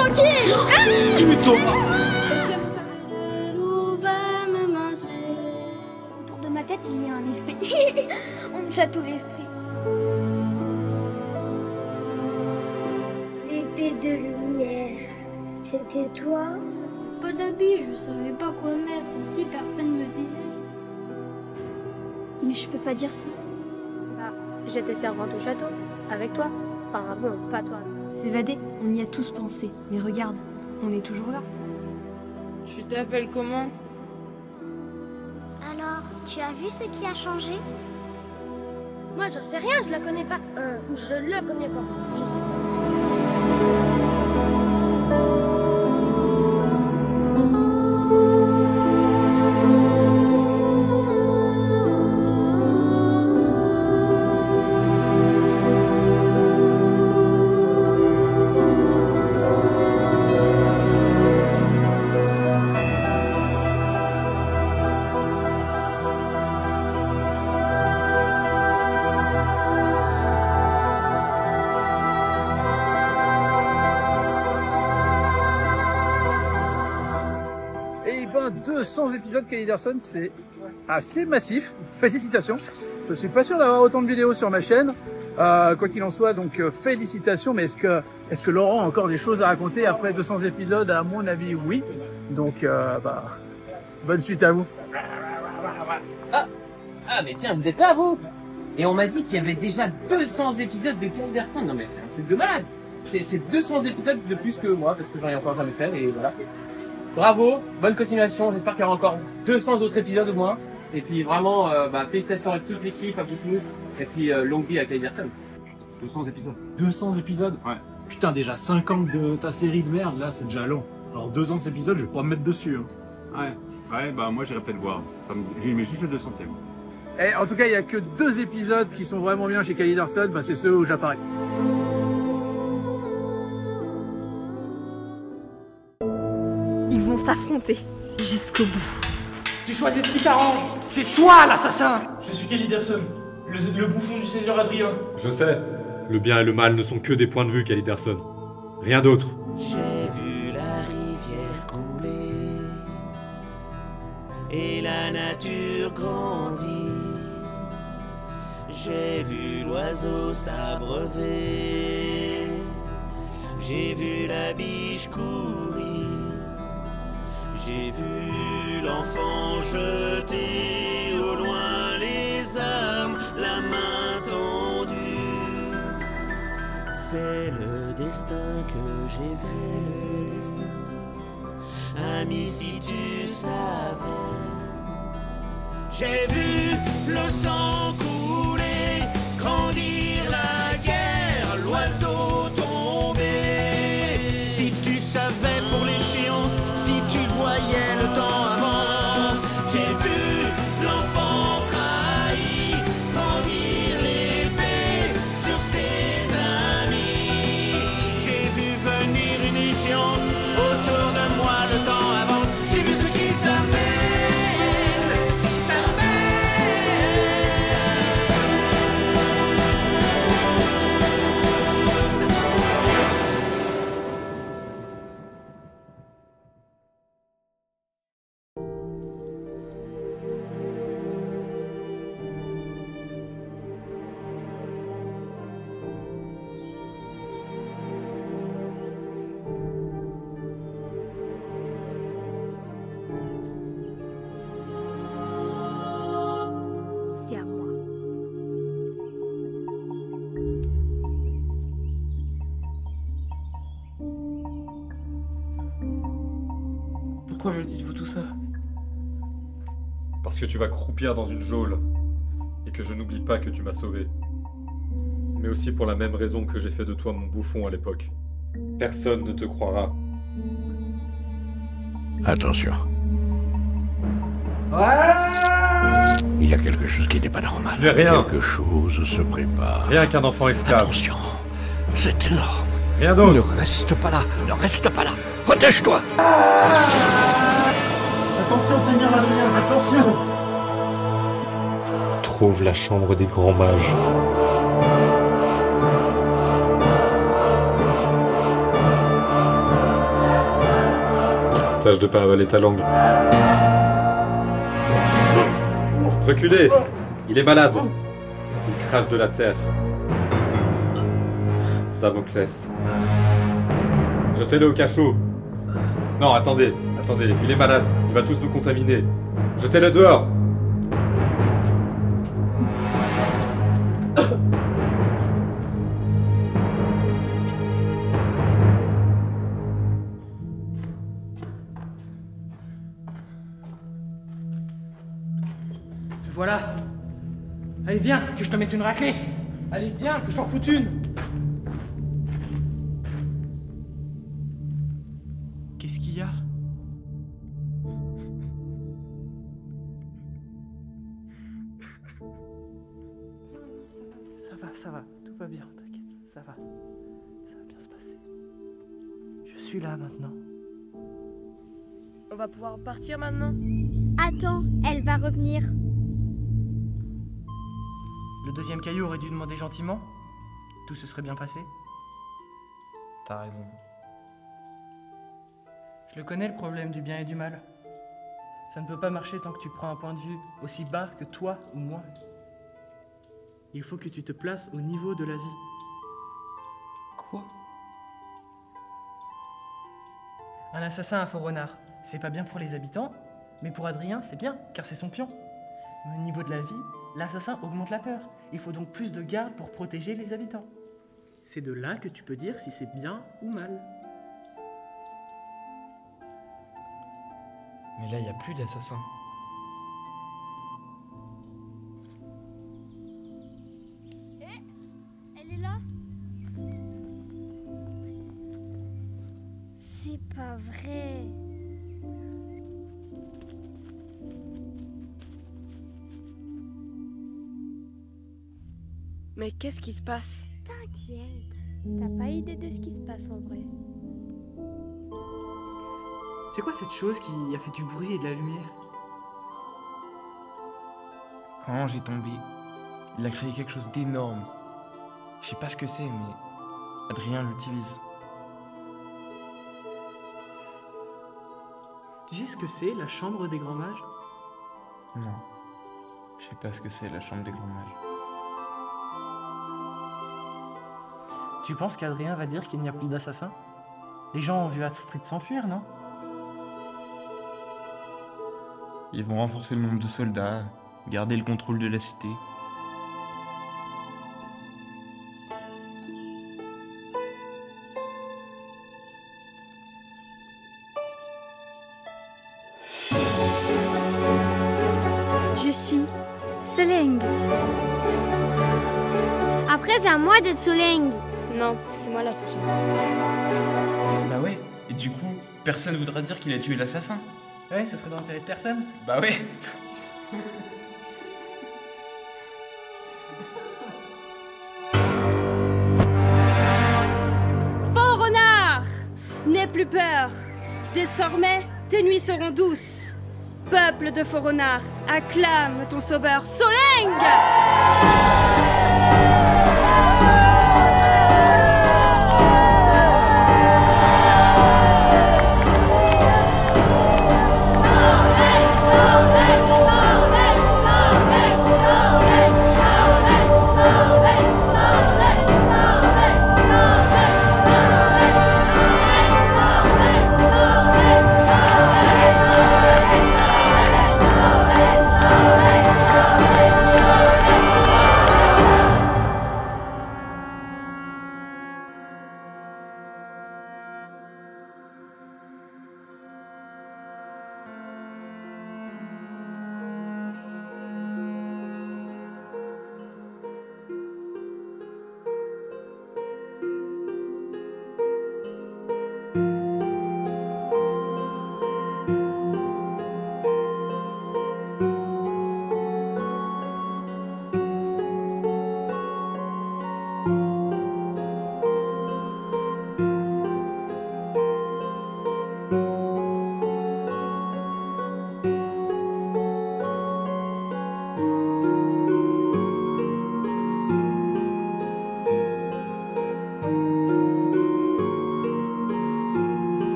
tranquille. Tu me tournes. Le loup va me manger. Autour de ma tête, il y a un esprit. On me château l'esprit. L'épée de lumière, c'était toi? Pas d'habit, je savais pas quoi mettre. Si personne me disait. Mais je peux pas dire ça. Bah, j'étais servante au château, avec toi. Enfin bon, pas toi. S'évader, on y a tous pensé. Mais regarde, on est toujours là. Tu t'appelles comment? Alors, tu as vu ce qui a changé? Moi, j'en sais rien, je la connais pas. Je le connais pas. Et ben 200 épisodes Kelly Larson, c'est assez massif. Félicitations. Je suis pas sûr d'avoir autant de vidéos sur ma chaîne. Quoi qu'il en soit, donc félicitations. Mais est-ce que Laurent a encore des choses à raconter après 200 épisodes? À mon avis, oui. Donc bonne suite à vous. Ah mais tiens, vous êtes là vous? Et on m'a dit qu'il y avait déjà 200 épisodes de Kelly Larson. Non mais c'est un truc de malade. C'est 200 épisodes de plus que moi parce que j'en ai encore jamais fait et voilà. Bravo, bonne continuation, j'espère qu'il y aura encore 200 autres épisodes au moins. Et puis vraiment, félicitations à toute l'équipe, à vous tous. Et puis longue vie à Kelly Larson. 200 épisodes. 200 épisodes? Ouais. Putain, déjà 50 de ta série de merde, là, c'est déjà long. Alors 200 épisodes, je vais pas me mettre dessus. Hein. Ouais, bah moi j'irai peut-être voir. J'ai aimé juste le 200e. Et en tout cas, il y a que 2 épisodes qui sont vraiment bien chez Kelly Larson. C'est ceux où j'apparais. Ils vont s'affronter jusqu'au bout. Tu choisis ce qui t'arrange. C'est toi l'assassin. Je suis Kelly Larson, le bouffon du Seigneur Adrien. Je sais. Le bien et le mal ne sont que des points de vue, Kelly Larson. Rien d'autre. J'ai vu la rivière couler et la nature grandir. J'ai vu l'oiseau s'abreuver. J'ai vu la biche courir. J'ai vu l'enfant jeter au loin les armes, la main tendue. C'est le destin que j'ai vu. C'est le destin. Ami, si tu savais. J'ai vu le sang couler, grandir la guerre, l'oiseau tomber. Si tu savais pour l'échéance, si tu voyais le temps avance. J'ai vu l'enfant trahi, grandir l'épée sur ses amis. J'ai vu venir une échéance, autour de moi le temps avance. J'ai vu ceux qui s'aimaient. C'est à moi. Pourquoi me dites-vous tout ça? Parce que tu vas croupir dans une geôle. Et que je n'oublie pas que tu m'as sauvé. Mais aussi pour la même raison que j'ai fait de toi mon bouffon à l'époque. Personne ne te croira. Attention. Il y a quelque chose qui n'est pas normal. Je n'ai rien. Quelque chose se prépare. Rien qu'un enfant esclave. Attention, c'est énorme. Rien d'autre. Ne reste pas là, ne reste pas là. Protège-toi. Attention, Seigneur Adrien, attention. Trouve la chambre des grands mages. tâche de pas avaler ta langue. Reculez! Il est malade! Il crache de la terre. Damoclès. Jetez-le au cachot. Non, attendez, il est malade. Il va tous nous contaminer. Jetez-le dehors! Voilà. Allez, viens, que je te mette une raclée. Allez, viens, que je t'en foute une. Qu'est-ce qu'il y a? Ça va, tout va bien, t'inquiète, ça va bien se passer. Je suis là maintenant. On va pouvoir partir maintenant? Attends, elle va revenir. Le deuxième caillou aurait dû demander gentiment. Tout se serait bien passé. T'as raison. Je le connais, le problème du bien et du mal. Ça ne peut pas marcher tant que tu prends un point de vue aussi bas que toi ou moi. Il faut que tu te places au niveau de la vie. Quoi? Un assassin à faux renard, c'est pas bien pour les habitants, mais pour Adrien, c'est bien, car c'est son pion. Mais au niveau de la vie, l'assassin augmente la peur. Il faut donc plus de gardes pour protéger les habitants. C'est de là que tu peux dire si c'est bien ou mal. Mais là, il n'y a plus d'assassin. Elle est là? C'est pas vrai. Mais qu'est-ce qui se passe? T'inquiète. T'as pas idée de ce qui se passe en vrai? C'est quoi cette chose qui a fait du bruit et de la lumière? Quand l'ange est tombé, il a créé quelque chose d'énorme. Je sais pas ce que c'est, mais Adrien l'utilise. Tu sais ce que c'est, la chambre des grands mages? Non, je sais pas ce que c'est la chambre des grands mages. Tu penses qu'Adrien va dire qu'il n'y a plus d'assassins? Les gens ont vu Astrid s'enfuir, non? Ils vont renforcer le nombre de soldats, garder le contrôle de la cité. Je suis Soleng. Après, c'est à moi d'être Soleng. Non, c'est moi la sorcière. Bah ouais, et du coup, personne voudra dire qu'il a tué l'assassin. Ouais, ce serait dans l'intérêt de personne. Bah ouais. Faux renard, n'aie plus peur. Désormais, tes nuits seront douces. Peuple de faux renards, acclame ton sauveur Soleng!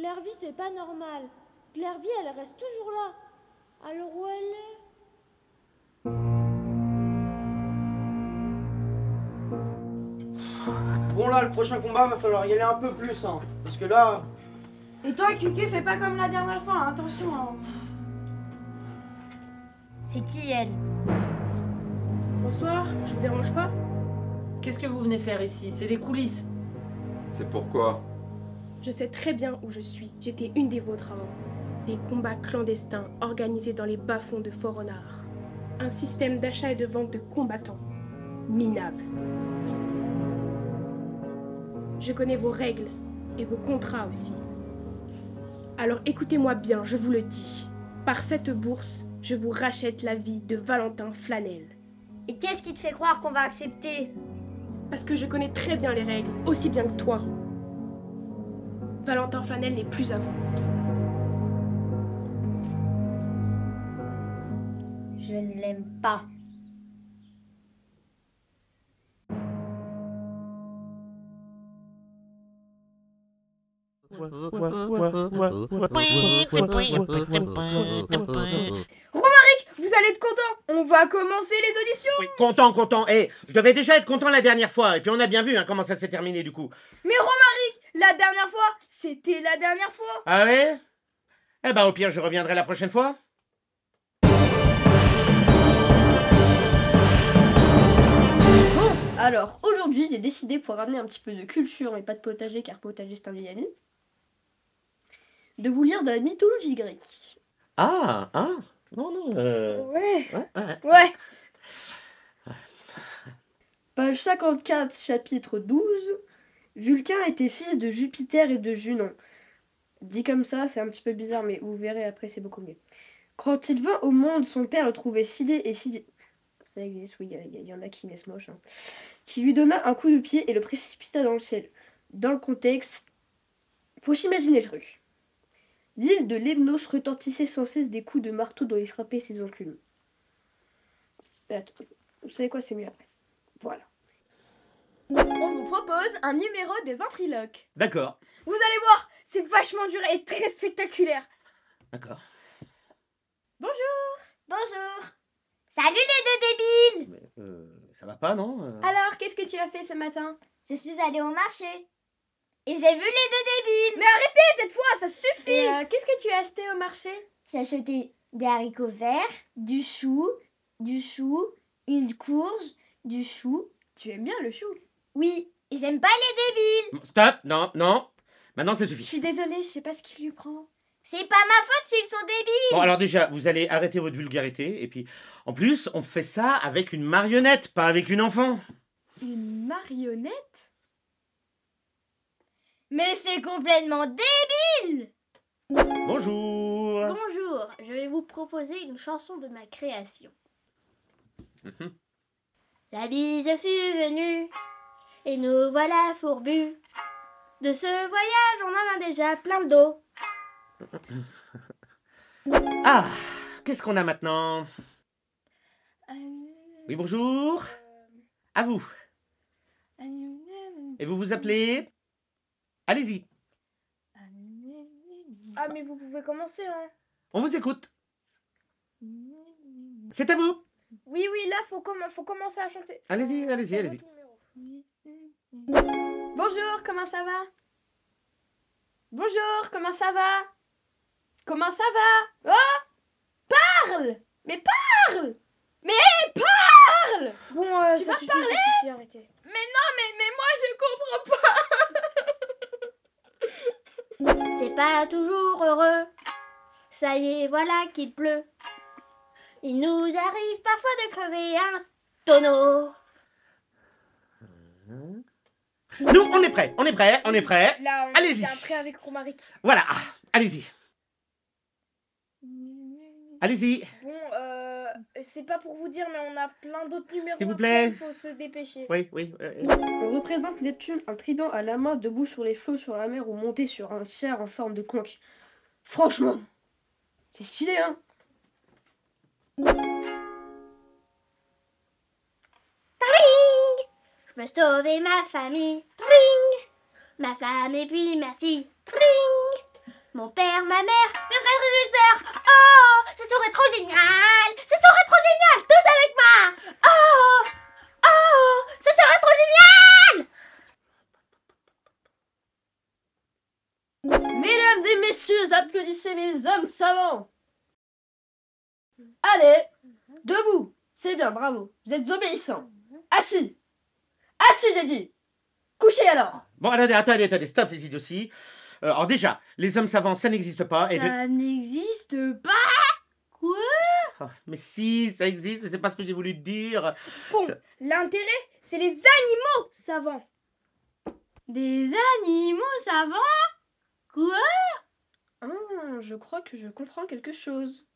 Clairvy, c'est pas normal. Clairvy, elle reste toujours là. Alors où elle est? Bon là, le prochain combat, va falloir y aller un peu plus, hein. Parce que là... Et toi, Cucu, fais pas comme la dernière fois, hein, attention. Hein. C'est qui elle? Bonsoir, je vous dérange pas? Qu'est-ce que vous venez faire ici? C'est les coulisses. C'est pourquoi? Je sais très bien où je suis. J'étais une des vôtres avant. Des combats clandestins organisés dans les bas-fonds de For Honor. Un système d'achat et de vente de combattants. Minable. Je connais vos règles et vos contrats aussi. Alors écoutez-moi bien, je vous le dis. Par cette bourse, je vous rachète la vie de Valentin Flanel. Et qu'est-ce qui te fait croire qu'on va accepter? Parce que je connais très bien les règles, aussi bien que toi. Valentin Flanel n'est plus à vous. Je ne l'aime pas. Romaric, vous allez être content. On va commencer les auditions. Oui, content. Je devais déjà être content la dernière fois, et puis on a bien vu hein, comment ça s'est terminé du coup. Mais Romaric, la dernière fois, c'était la dernière fois. Ah ouais? Eh ben au pire, je reviendrai la prochaine fois. Alors, aujourd'hui, j'ai décidé pour ramener un petit peu de culture et pas de potager, car potager c'est un vieil ami, de vous lire de la mythologie grecque. Non. Ouais. Page 54, chapitre 12. Vulcain était fils de Jupiter et de Junon. Dit comme ça, c'est un petit peu bizarre, mais vous verrez après, c'est beaucoup mieux. Quand il vint au monde, son père le trouvait si laid et si... Ça existe, oui, il y en a qui naissent moches. Hein. Qui lui donna un coup de pied et le précipita dans le ciel. Dans le contexte, faut s'imaginer le truc. L'île de Lemnos retentissait sans cesse des coups de marteau dont il frappait ses enculés. Attends, vous savez quoi, c'est mieux après. Voilà. On vous propose un numéro de ventriloque. D'accord. Vous allez voir, c'est vachement dur et très spectaculaire. D'accord. Bonjour. Salut les deux débiles. Ça va pas, non Alors, qu'est-ce que tu as fait ce matin? Je suis allée au marché. Et j'ai vu les deux débiles. Mais arrêtez cette fois, ça suffit. Et qu'est-ce que tu as acheté au marché? J'ai acheté des haricots verts, du chou, une courge, du chou. Tu aimes bien le chou? Oui, et j'aime pas les débiles. Stop, non. Maintenant, ça suffit. Je suis désolée, je sais pas ce qui lui prend. C'est pas ma faute s'ils sont débiles. Bon, alors déjà, vous allez arrêter votre vulgarité. Et puis, en plus, on fait ça avec une marionnette, pas avec une enfant. Une marionnette? Mais c'est complètement débile. Bonjour. Bonjour, je vais vous proposer une chanson de ma création. La bise fut venue, et nous voilà fourbus. De ce voyage, on en a déjà plein le dos. Ah, qu'est-ce qu'on a maintenant? Oui, bonjour. À vous. Et vous vous appelez? Allez-y. Ah mais vous pouvez commencer hein. On vous écoute. C'est à vous. Oui, là, faut commencer à chanter. Allez-y. Bonjour, comment ça va? Bonjour, comment ça va? Comment ça va? Oh! Parle! Mais parle! Mais parle! Bon, tu ça vas suffit, parler? ça suffit, arrêtez. Mais non, mais moi je comprends pas! C'est pas toujours heureux. Ça y est, voilà qu'il pleut. Il nous arrive parfois de crever un tonneau. Nous, on est prêts. Là, on Allez-y. est prêt avec Romaric. Voilà, allez-y. Allez-y. Bon, c'est pas pour vous dire, mais on a plein d'autres numéros. S'il vous plaît. Il faut se dépêcher. Oui. On représente Neptune, un trident à la main, debout sur les flots, sur la mer ou monté sur un char en forme de conque. Franchement, c'est stylé, hein? Tring! Je veux sauver ma famille. Tring! Ma femme et puis ma fille. Tring! mon père, ma mère, mes frères et mes sœurs. Oh, ce serait trop génial. Ce serait trop génial. Tous avec moi. Oh, oh, ce serait trop génial. Mesdames et messieurs, applaudissez mes hommes savants. Allez, debout. C'est bien, bravo. Vous êtes obéissants. Assis. Assis, j'ai dit. Couchez alors. Bon, attendez, stop les idioties. Alors déjà, les hommes savants, ça n'existe pas. Et Ça n'existe pas. Quoi? Oh, mais si, ça existe, mais c'est pas ce que j'ai voulu dire. Bon, l'intérêt, c'est les animaux savants. Des animaux savants? Quoi? Je crois que je comprends quelque chose.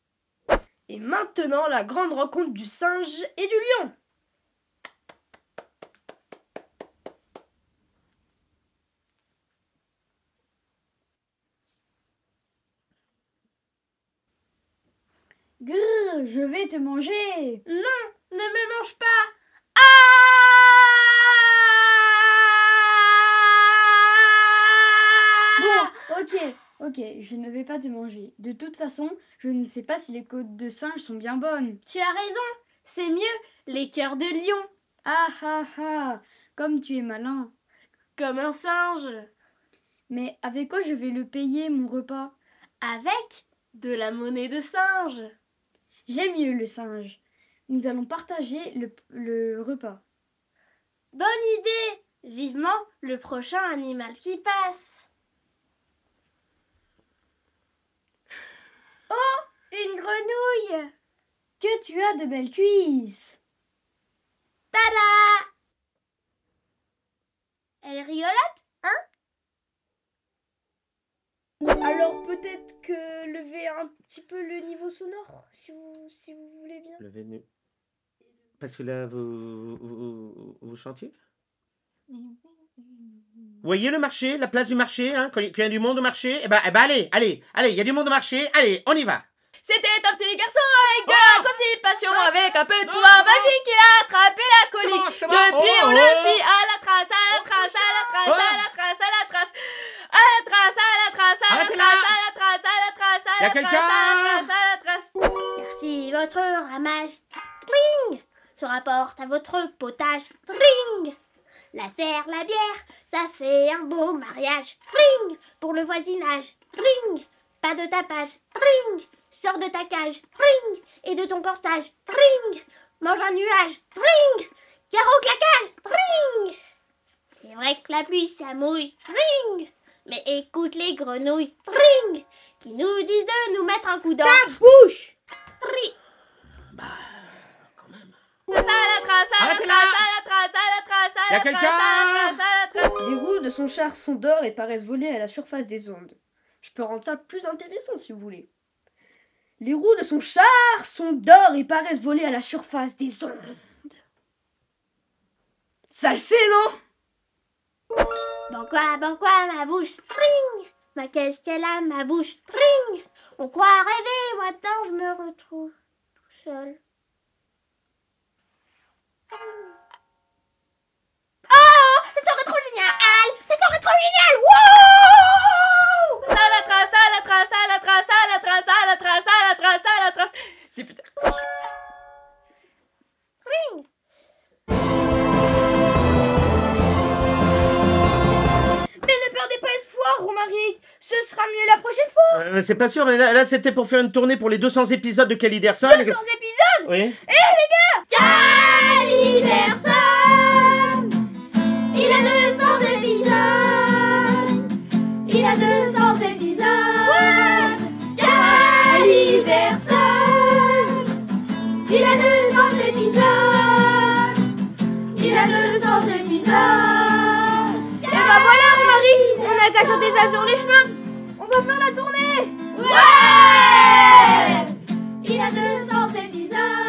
Et maintenant, la grande rencontre du singe et du lion. Grrr, je vais te manger. Non, ne me mange pas. Bon, ok, je ne vais pas te manger. De toute façon, je ne sais pas si les côtes de singe sont bien bonnes. Tu as raison, c'est mieux les cœurs de lion. Ah ah ah, comme tu es malin. Comme un singe. Mais avec quoi je vais le payer, mon repas? Avec de la monnaie de singe. J'aime mieux le singe. Nous allons partager le repas. Bonne idée! Vivement le prochain animal qui passe. Oh, une grenouille! Que tu as de belles cuisses! Tada! Elle est rigolote, hein? Alors peut-être que lever un petit peu le niveau sonore, si vous voulez bien. Parce que là, vous chantiez? Vous voyez le marché, la place du marché, hein, quand il y a du monde au marché? Eh ben allez, il y a du monde au marché, allez, on y va! C'était un petit garçon avec de la constipation, avec un peu de pouvoir magique, il a attrapé la colique. Depuis on le suit à la trace, à la trace, à la trace, à la trace, à la trace, à la trace, à la trace, à la trace, à la trace, à la trace, à la trace, à la trace, à la trace. Car si votre ramage, ring, se rapporte à votre potage, ring, la terre, la bière, ça fait un beau mariage, ring, pour le voisinage, ring, pas de tapage, ring. Sors de ta cage, ring, et de ton corsage, ring, mange un nuage, ring, carreau claquage, ring. C'est vrai que la pluie ça mouille, ring, mais écoute les grenouilles, ring, qui nous disent de nous mettre un coup dans ta bouche. Ring. Les roues de son char sont d'or et paraissent voler à la surface des ondes. Je peux rendre ça plus intéressant si vous voulez. Les roues de son char sont d'or et paraissent voler à la surface des ondes. Ça le fait, non? Bon quoi, ma bouche, ring. Ma qu'est-ce qu'elle a, ma bouche, ring. On croit rêver, maintenant je me retrouve tout seul. Oh, ça serait trop génial! Ça serait trop génial! Wow! À la trace, à la trace, à la trace, à la trace, à la trace, à la trace, à la trace. J'ai putain. Ring. Mais ne perdez pas espoir, Romaric. Ce sera mieux la prochaine fois. C'est pas sûr, mais là c'était pour faire une tournée pour les 200 épisodes de Caliderson. 200 épisodes? Oui. Eh les gars! Caliderson, il a 200 épisodes. Il a 200 épisodes. Caliderson, il a 200 épisodes. Il a 200 épisodes. Et bah voilà, Romaric, on a qu'à chanter ça sur les chemins. On va faire la tournée. Ouais! Il a 200 épisodes.